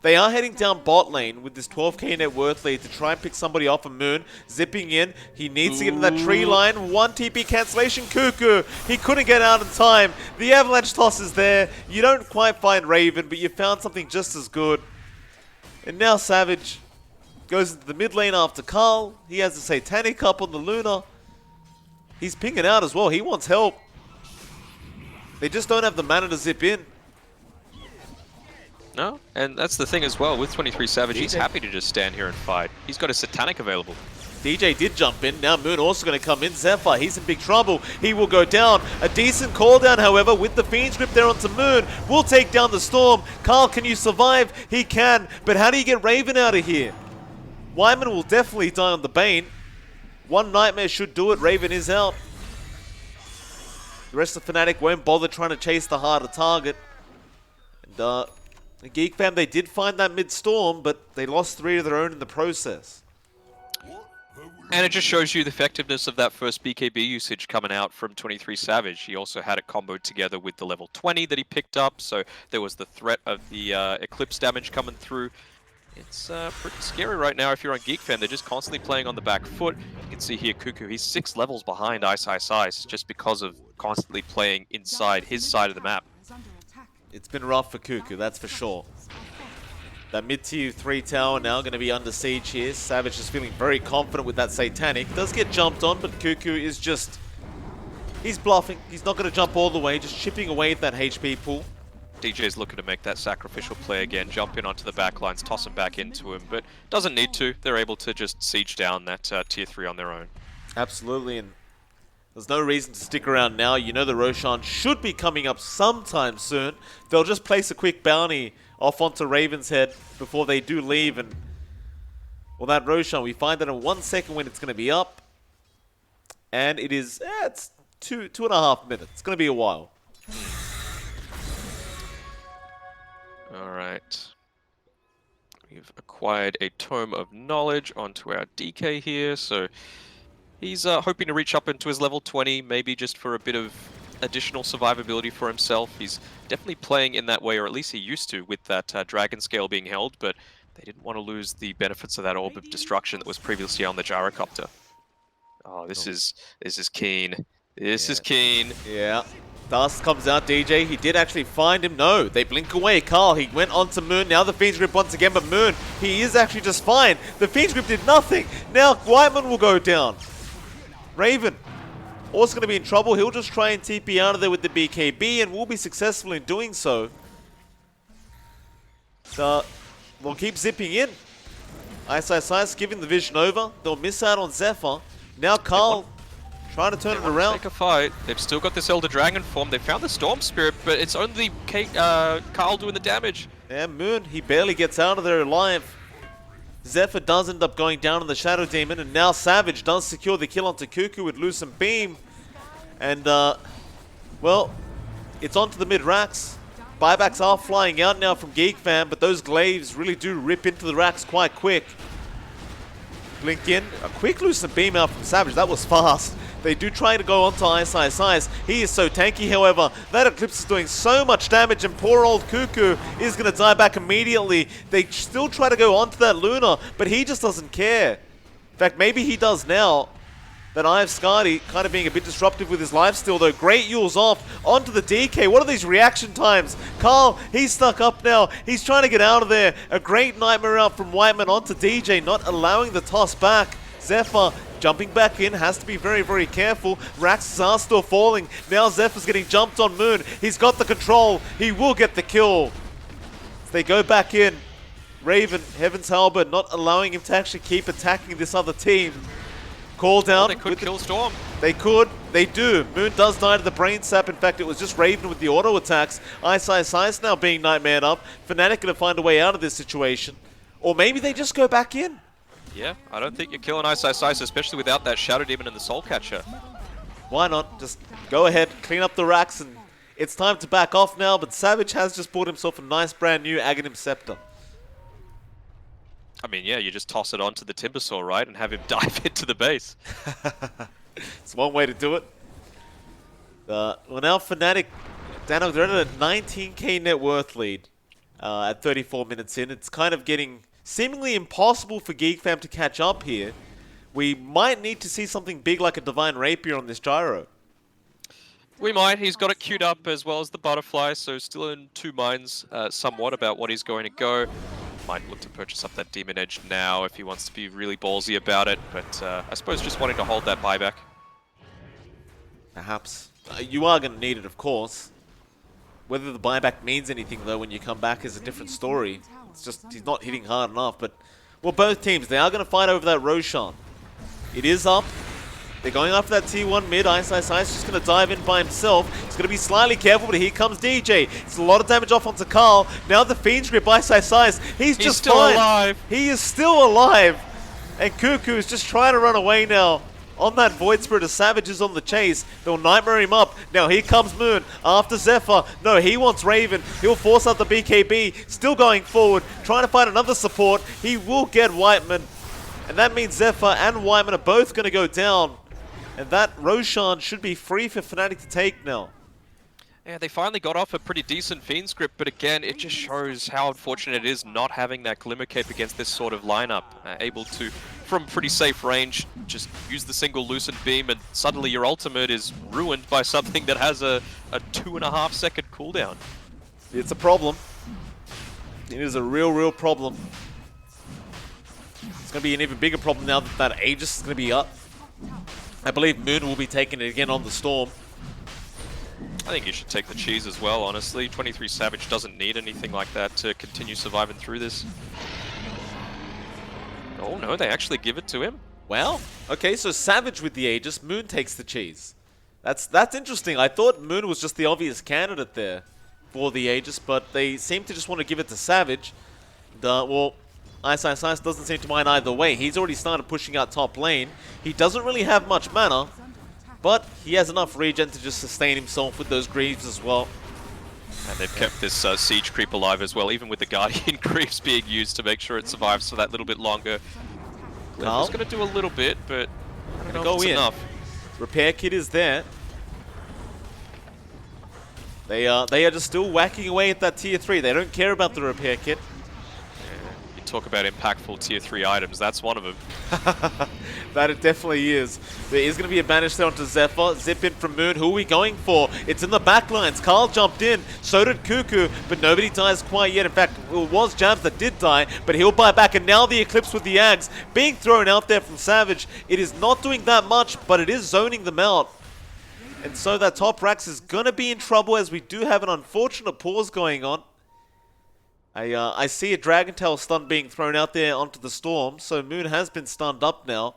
They are heading down bot lane with this 12k net worth lead to try and pick somebody off of Moon. Zipping in. He needs to get in that tree line. 1 TP cancellation. Cuckoo. He couldn't get out in time. The avalanche toss is there. You don't quite find Raven, but you found something just as good. And now Savage goes into the mid lane after Carl. He has the Satanic up on the Luna. He's pinging out as well. He wants help. They just don't have the mana to zip in. No, and that's the thing as well. With 23 Savage, he's happy to just stand here and fight. He's got a Satanic available. DJ did jump in. Now Moon also going to come in. Zephyr, he's in big trouble. He will go down. A decent call down, however, with the Fiend's Grip there onto Moon. Will take down the Storm. Carl, can you survive? He can. But how do you get Raven out of here? Wyman will definitely die on the Bane. 1 Nightmare should do it. Raven is out. The rest of Fnatic won't bother trying to chase the harder target. And GeekFam, they did find that mid-storm, but they lost 3 of their own in the process. And it just shows you the effectiveness of that first BKB usage coming out from 23 Savage. He also had it comboed together with the level 20 that he picked up, so there was the threat of the Eclipse damage coming through. It's pretty scary right now if you're on GeekFam. They're just constantly playing on the back foot. You can see here Cuckoo, he's 6 levels behind Ice just because of constantly playing inside his side of the map. It's been rough for Cuckoo, that's for sure. That mid-tier 3 tower now going to be under siege here. Savage is feeling very confident with that Satanic. Does get jumped on, but Cuckoo is just... He's bluffing. He's not going to jump all the way, just chipping away at that HP pool. DJ's looking to make that sacrificial play again, jump in onto the back lines, toss him back into him, but doesn't need to. They're able to just siege down that tier 3 on their own. Absolutely, and there's no reason to stick around now. You know the Roshan should be coming up sometime soon. They'll just place a quick bounty off onto Raven's head before they do leave, and well, that Roshan, we find out in 1 second when it's going to be up, and it is, it's 2.5 minutes. It's going to be a while. Alright. We've acquired a Tome of Knowledge onto our DK here, so he's hoping to reach up into his level 20, maybe just for a bit of additional survivability for himself. He's definitely playing in that way, or at least he used to, with that Dragon Scale being held, but they didn't want to lose the benefits of that Orb of Destruction that was previously on the Gyrocopter. Oh, this is keen. This is keen. Yeah. Dust comes out, DJ. He did actually find him. No, they blink away. Carl, he went onto Moon. Now the Fiend's Grip once again, but Moon, he is actually just fine. The Fiend's Grip did nothing. Now Whiteman will go down. Raven, also going to be in trouble. He'll just try and TP out of there with the BKB and will be successful in doing so. So, we'll keep zipping in. Ice giving the vision over. They'll miss out on Zephyr. Now Carl trying to turn it around. Take a fight. They've still got this Elder Dragon form. They found the Storm Spirit, but it's only Carl doing the damage. Yeah, Moon, he barely gets out of there alive. Zephyr does end up going down on the Shadow Demon, and now Savage does secure the kill onto Cuckoo with Lucent Beam. And, well, it's onto the mid-racks. Buybacks are flying out now from GeekFam, but those glaives really do rip into the racks quite quick. Blink in, a quick Lucent Beam out from Savage, that was fast. They do try to go onto Ice. He is so tanky, however. That Eclipse is doing so much damage, and poor old Cuckoo is going to die back immediately. They still try to go onto that Luna, but he just doesn't care. In fact, maybe he does now. That I have Skadi kind of being a bit disruptive with his lifesteal, though. Great Yule's off onto the DK. What are these reaction times? Carl, he's stuck up now. He's trying to get out of there. A great nightmare out from Whiteman onto DJ, not allowing the toss back. Zephyr jumping back in, has to be very, very careful. Rax's are still falling. Now Zephyr's getting jumped on Moon. He's got the control. He will get the kill. As they go back in. Raven, Heaven's Halberd, not allowing him to actually keep attacking this other team. Call down. They could kill Storm. They could. They do. Moon does die to the brain sap. In fact, it was just Raven with the auto attacks. Ice now being nightmared up. Fnatic going to find a way out of this situation. Or maybe they just go back in. Yeah, I don't think you're killing Ice, especially without that Shadow Demon and the Soul Catcher. Why not? Just go ahead, clean up the racks, and it's time to back off now. But Savage has just bought himself a nice brand new Aghanim Scepter. I mean, yeah, you just toss it onto the Timbersaw, right, and have him dive into the base. It's one way to do it. Well, now Fnatic, Danog, they're at a 19k net worth lead at 34 minutes in. It's kind of getting seemingly impossible for GeekFam to catch up here. We might need to see something big like a Divine Rapier on this Gyro. We might. He's got it queued up as well as the Butterfly, so still in two minds somewhat about what he's going to go. Might look to purchase up that Demon Edge now if he wants to be really ballsy about it, but I suppose just wanting to hold that buyback. Perhaps. You are going to need it, of course. Whether the buyback means anything, though, when you come back is a different story. It's just he's not hitting hard enough, but... Well, both teams, they are going to fight over that Roshan. It is up. They're going after that T1 mid. Ice just going to dive in by himself. He's going to be slightly careful, but here comes DJ. It's a lot of damage off onto Carl. Now the Fiend's Grip, Ice. He's just still fine. alive. He is still alive. And Cuckoo is just trying to run away now. On that Void Spirit, a Savage is on the chase. They'll Nightmare him up. Now here comes Moon after Zephyr. No, he wants Raven. He'll force out the BKB. Still going forward, trying to find another support. He will get Whiteman. And that means Zephyr and Whiteman are both going to go down. And that Roshan should be free for Fnatic to take now. Yeah, they finally got off a pretty decent Fiend's Grip, but again, it just shows how unfortunate it is not having that Glimmer Cape against this sort of lineup. Able to, from pretty safe range, just use the single Lucent Beam, and suddenly your ultimate is ruined by something that has a 2.5 second cooldown. It's a problem. It is a real problem. It's going to be an even bigger problem now that Aegis is going to be up. I believe Moon will be taking it again on the Storm. I think you should take the cheese as well, honestly. 23 Savage doesn't need anything like that to continue surviving through this. Oh no, they actually give it to him. Well, okay, so Savage with the Aegis, Moon takes the cheese. That's interesting. I thought Moon was just the obvious candidate there for the Aegis, but they seem to just want to give it to Savage. Well, Ice doesn't seem to mind either way. He's already started pushing out top lane. He doesn't really have much mana, but he has enough regen to just sustain himself with those Greaves as well. And they've kept this siege creep alive as well, even with the Guardian Greaves being used to make sure it survives for that little bit longer. Carl? He's going to do a little bit, but I don't know Go if it's in. enough. Repair kit is there. They are just still whacking away at that tier 3. They don't care about the repair kit. You talk about impactful tier 3 items, that's one of them. That it definitely is. There is going to be a banish there onto Zephyr. Zip in from Moon. Who are we going for? It's in the backlines. Carl jumped in. So did Cuckoo, but nobody dies quite yet. In fact, it was Jabs that did die, but he'll buy back. And now the Eclipse with the Ags being thrown out there from Savage. It is not doing that much, but it is zoning them out. And so that top Rax is going to be in trouble as we do have an unfortunate pause going on. I see a Dragon Tail stun being thrown out there onto the Storm, so Moon has been stunned up now.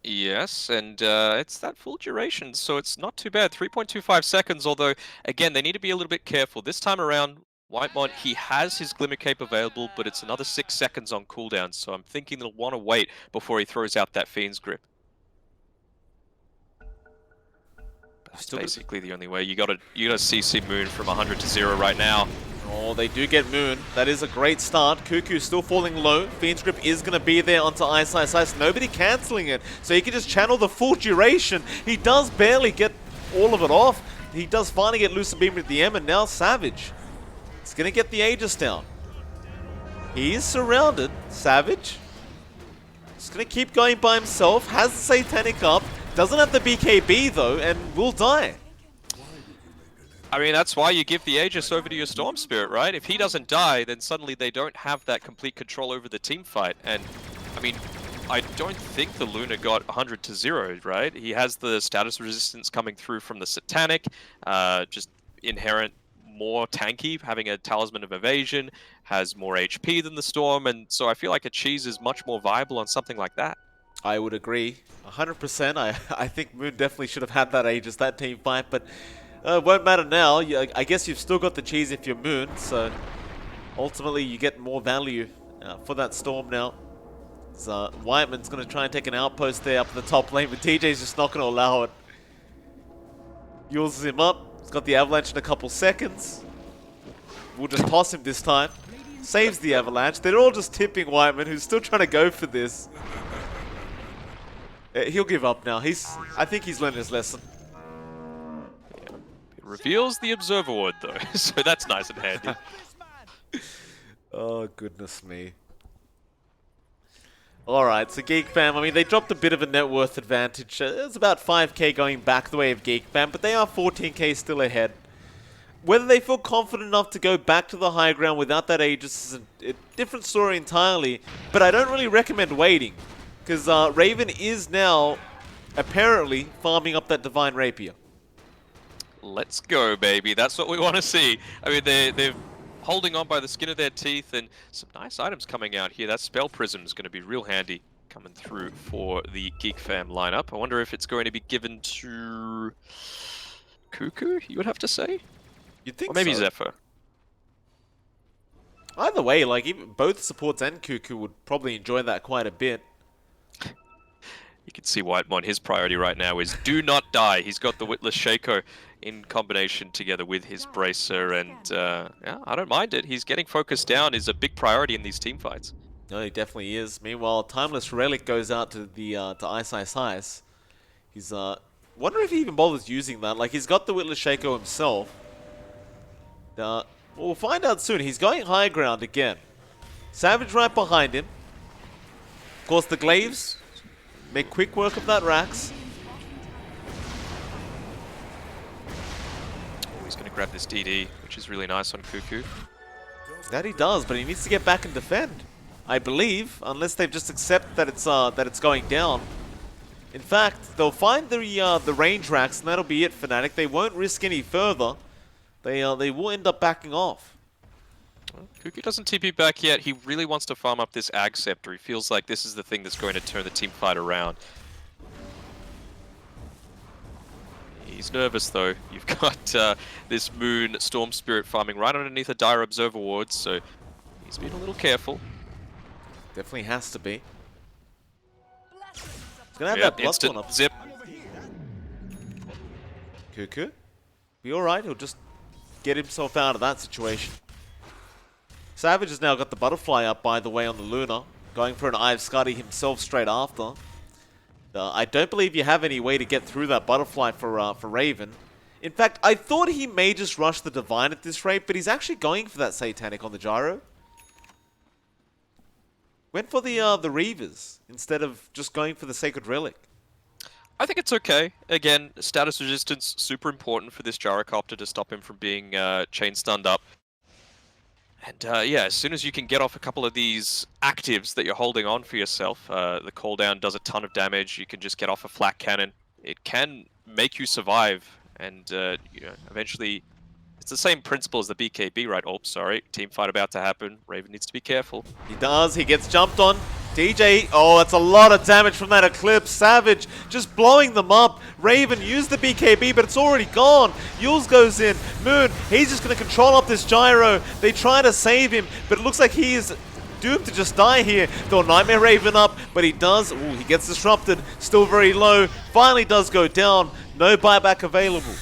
Yes, and it's that full duration, so it's not too bad. 3.25 seconds, although, again, they need to be a little bit careful. This time around, Whitemon, he has his Glimmer Cape available, but it's another 6 seconds on cooldown, so I'm thinking they'll want to wait before he throws out that Fiend's Grip. That's basically the only way. You gotta CC Moon from 100 to 0 right now. Oh, they do get Moon. That is a great start. Cuckoo still falling low. Fiend's Grip is going to be there onto Ice. Nobody cancelling it. So he can just channel the full duration. He does barely get all of it off. He does finally get Lucid Beam with the M, and now Savage. He's going to get the Aegis down. He is surrounded. Savage. Just going to keep going by himself. Has the Satanic up. Doesn't have the BKB though, and will die. I mean, that's why you give the Aegis over to your Storm Spirit, right? If he doesn't die, then suddenly they don't have that complete control over the team fight. And, I mean, I don't think the Luna got 100 to 0, right? He has the status resistance coming through from the Satanic, just inherent more tanky, having a Talisman of Evasion, has more HP than the Storm, and so I feel like a cheese is much more viable on something like that. I would agree. 100%. I think Moon definitely should have had that Aegis, that team fight, but it won't matter now. I guess you've still got the cheese if you're Moon, so ultimately you get more value for that Storm now. So Whiteman's going to try and take an outpost there up in the top lane, but TJ's just not going to allow it. Yules him up. He's got the Avalanche in a couple seconds. We'll just toss him this time. Saves the Avalanche. They're all just tipping Whiteman, who's still trying to go for this. He'll give up now. I think he's learned his lesson. Yeah. It reveals the Observer Ward, though, so that's nice and handy. Oh, goodness me. Alright, so GeekFam, I mean, they dropped a bit of a net worth advantage. It's about 5k going back the way of GeekFam, but they are 14k still ahead. Whether they feel confident enough to go back to the high ground without that Aegis is a different story entirely, but I don't really recommend waiting. Because Raven is now, apparently, farming up that Divine Rapier. Let's go, baby. That's what we want to see. I mean, they're holding on by the skin of their teeth, and some nice items coming out here. That Spell Prism is going to be real handy coming through for the GeekFam lineup. I wonder if it's going to be given to Cuckoo, you would have to say? You'd think or maybe so. Zephyr. Either way, like, even both supports and Cuckoo would probably enjoy that quite a bit. You can see Whitemon, his priority right now is do not die. He's got the Witless Shaco in combination together with his Bracer, and yeah, I don't mind it. He's getting focused down is a big priority in these team fights. No, he definitely is. Meanwhile, Timeless Relic goes out to the to Ice. He's wonder if he even bothers using that. Like, he's got the Witless Shaco himself. We'll find out soon. He's going high ground again. Savage right behind him. Of course, the Glaives make quick work of that Rax. Oh, he's going to grab this DD, which is really nice on Cuckoo. That he does, but he needs to get back and defend, I believe, unless they've just accept that it's going down. In fact, they'll find the range racks, and that'll be it, Fnatic. They won't risk any further. They will end up backing off. Cuckoo doesn't TP back yet. He really wants to farm up this Ag Scepter. He feels like this is the thing that's going to turn the team fight around. He's nervous though. You've got this Moon Storm Spirit farming right underneath a Dire Observer Ward, so he's been a little careful. Definitely has to be. He's gonna have Yep, that Bloodthorn instant up. zip. Cuckoo, be alright. He'll just get himself out of that situation. Savage has now got the Butterfly up, by the way, on the Luna. Going for an Eye of Skadi himself straight after. I don't believe you have any way to get through that Butterfly for Raven. In fact, I thought he may just rush the Divine at this rate, but he's actually going for that Satanic on the Gyro. Went for the Reavers instead of just going for the Sacred Relic. I think it's okay. Again, status resistance, super important for this Gyrocopter to stop him from being chain stunned up. And yeah, as soon as you can get off a couple of these actives that you're holding on for yourself, the call down does a ton of damage. You can just get off a flak cannon. It can make you survive, and you know, eventually, it's the same principle as the BKB, right? Oh, sorry, team fight about to happen. Raven needs to be careful. He does. He gets jumped on. DJ, oh, that's a lot of damage from that Eclipse. Savage just blowing them up. Raven used the BKB, but it's already gone. Yules goes in. Moon, he's just going to control up this Gyro. They try to save him, but it looks like he is doomed to just die here. They'll Nightmare Raven up, but he does. Ooh, he gets disrupted. Still very low. Finally does go down. No buyback available.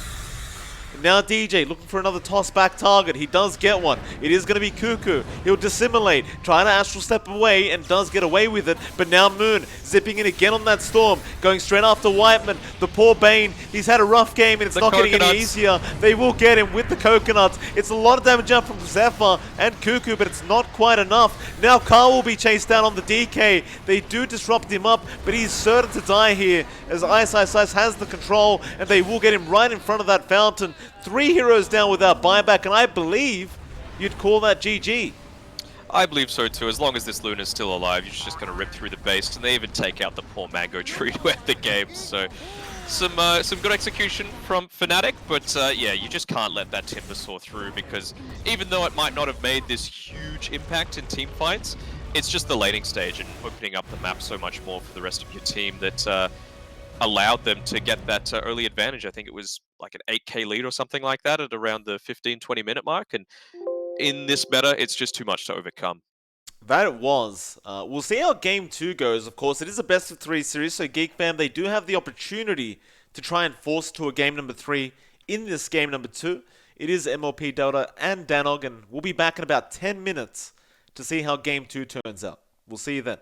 Now DJ looking for another toss back target. He does get one. It is going to be Cuckoo. He'll dissimulate, trying to astral step away, and does get away with it. But now Moon zipping in again on that Storm, going straight after Whiteman. The poor Bane, he's had a rough game and it's not getting any easier. They will get him with the coconuts. It's a lot of damage up from Zephyr and Cuckoo, but it's not quite enough. Now Carl will be chased down on the DK. They do disrupt him up, but he's certain to die here as Ice has the control, and they will get him right in front of that fountain. 3 heroes down without buyback, and I believe you'd call that GG. I believe so too. As long as this Luna's still alive, you're just going to rip through the base, and they even take out the poor Mango Tree to end the game. So some good execution from Fnatic, but yeah, you just can't let that Timber Saw through, because even though it might not have made this huge impact in team fights, it's just the laning stage and opening up the map so much more for the rest of your team that allowed them to get that early advantage. I think it was like an 8k lead or something like that at around the 15-20 minute mark, and in this meta it's just too much to overcome. That it was. We'll see how game 2 goes. Of course, it is a best of 3 series, so GeekFam, they do have the opportunity to try and force to a game number 3 in this game number 2. It is MLP Danog, and we'll be back in about 10 minutes to see how game 2 turns out. We'll see you then.